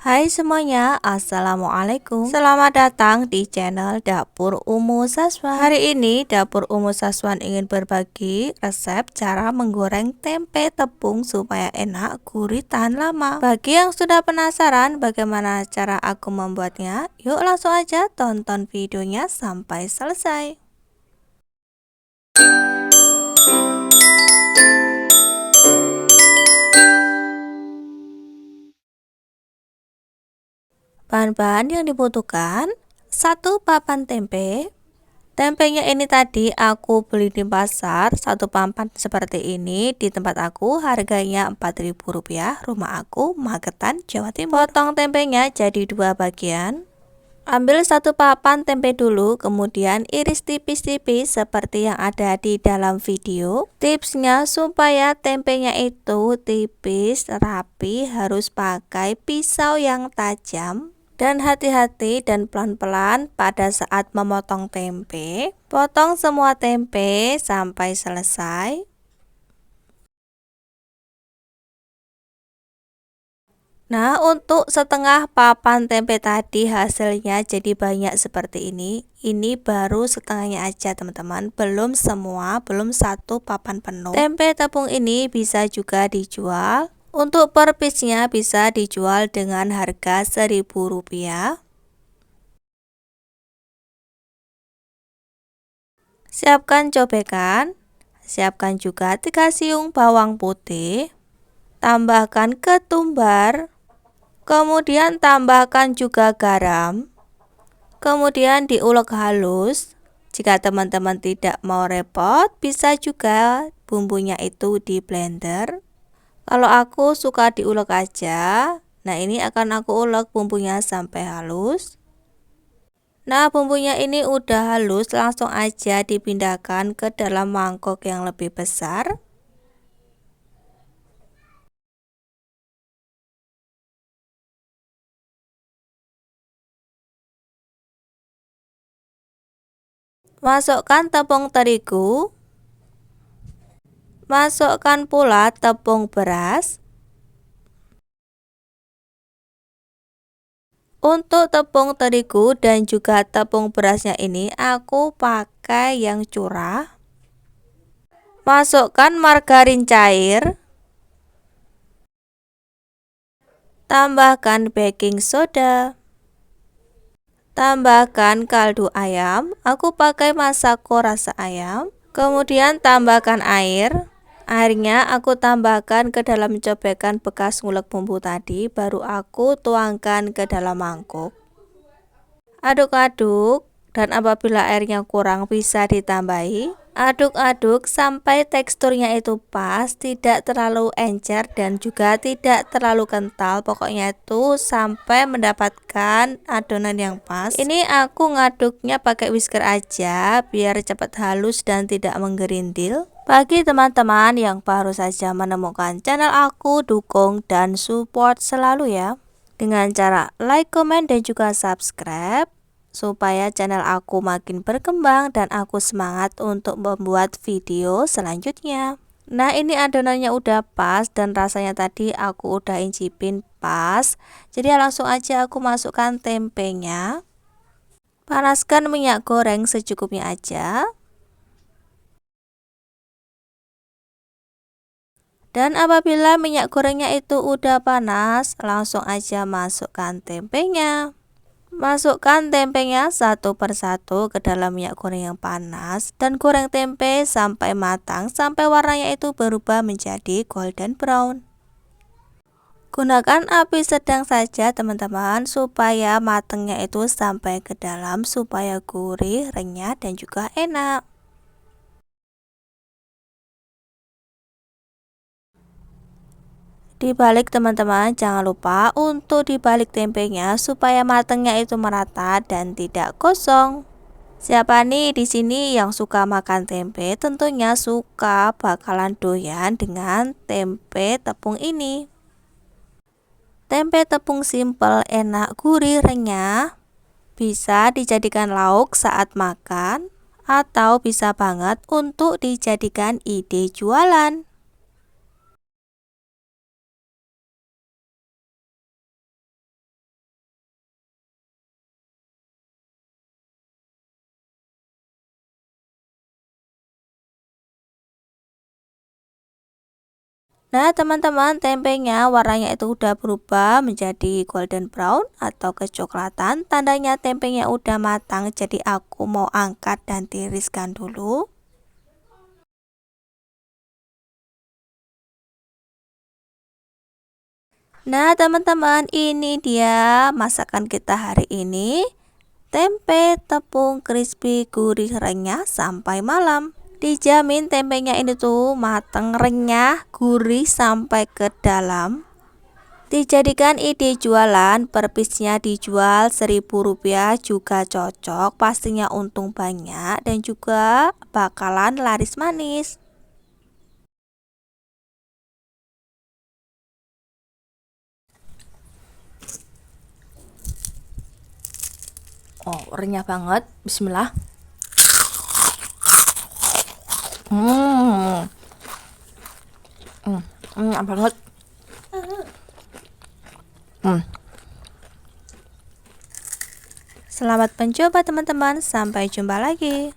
Hai semuanya, Assalamualaikum. Selamat datang di channel Dapur Umu Saswan. Hari ini Dapur Umu Saswan ingin berbagi resep cara menggoreng tempe tepung supaya enak, gurih, tahan lama. Bagi yang sudah penasaran bagaimana cara aku membuatnya, yuk langsung aja tonton videonya sampai selesai. Bahan-bahan yang dibutuhkan: 1 papan tempe. Tempenya ini tadi aku beli di pasar, 1 papan seperti ini. Di tempat aku harganya Rp4.000. Rumah aku Magetan, Jawa Timur. Potong tempenya jadi 2 bagian. Ambil 1 papan tempe dulu, kemudian iris tipis-tipis seperti yang ada di dalam video. Tipsnya supaya tempenya itu tipis, rapi, harus pakai pisau yang tajam. Dan hati-hati dan pelan-pelan pada saat memotong tempe. Potong semua tempe sampai selesai. Nah, untuk setengah papan tempe tadi hasilnya jadi banyak seperti ini. Ini baru setengahnya aja teman-teman, belum semua, belum 1 papan penuh. Tempe tepung ini bisa juga dijual. Untuk per piece-nya bisa dijual dengan harga Rp1.000. Siapkan cobekan. Siapkan juga 3 siung bawang putih. Tambahkan ketumbar. Kemudian tambahkan juga garam. Kemudian diulek halus. Jika teman-teman tidak mau repot, bisa juga bumbunya itu di blender. Kalau aku suka diulek aja. Nah, ini akan aku ulek bumbunya sampai halus. Nah, bumbunya ini udah halus, langsung aja dipindahkan ke dalam mangkok yang lebih besar. Masukkan tepung terigu. Masukkan pula tepung beras. Untuk tepung terigu dan juga tepung berasnya ini aku pakai yang curah. Masukkan margarin cair. Tambahkan baking soda. Tambahkan kaldu ayam. Aku pakai Masako rasa ayam. Kemudian tambahkan air. Airnya aku tambahkan ke dalam cobekan bekas ngulek bumbu tadi, baru aku tuangkan ke dalam mangkuk. Aduk-aduk, dan apabila airnya kurang bisa ditambahi. Aduk-aduk sampai teksturnya itu pas, tidak terlalu encer dan juga tidak terlalu kental. Pokoknya itu sampai mendapatkan adonan yang pas. Ini aku ngaduknya pakai whisker aja biar cepat halus dan tidak menggerindil. Bagi teman-teman yang baru saja menemukan channel aku, dukung dan support selalu ya, dengan cara like, comment, dan juga subscribe, supaya channel aku makin berkembang dan aku semangat untuk membuat video selanjutnya. Nah, ini adonannya udah pas dan rasanya tadi aku udah incipin pas. Jadi langsung aja aku masukkan tempenya. Panaskan minyak goreng secukupnya aja. Dan apabila minyak gorengnya itu udah panas, langsung aja masukkan tempenya. Masukkan tempenya satu persatu ke dalam minyak goreng yang panas dan goreng tempe sampai matang, sampai warnanya itu berubah menjadi golden brown. Gunakan api sedang saja teman-teman, supaya matangnya itu sampai ke dalam, supaya gurih, renyah, dan juga enak. Dibalik teman-teman, jangan lupa untuk dibalik tempenya supaya matangnya itu merata dan tidak gosong. Siapa nih di sini yang suka makan tempe? Tentunya suka bakalan doyan dengan tempe tepung ini. Tempe tepung simple, enak, gurih, renyah. Bisa dijadikan lauk saat makan atau bisa banget untuk dijadikan ide jualan. Nah teman-teman, tempenya warnanya itu udah berubah menjadi golden brown atau kecoklatan, tandanya tempenya udah matang. Jadi aku mau angkat dan tiriskan dulu. Nah teman-teman, ini dia masakan kita hari ini. Tempe tepung crispy gurih renyah sampai malam. Dijamin tempenya ini tuh mateng, renyah, gurih sampai ke dalam. Dijadikan ide jualan, per piece-nya dijual Rp1.000 juga cocok, pastinya untung banyak dan juga bakalan laris manis. Oh, renyah banget. Bismillah. Enak banget. Selamat mencoba teman-teman, sampai jumpa lagi.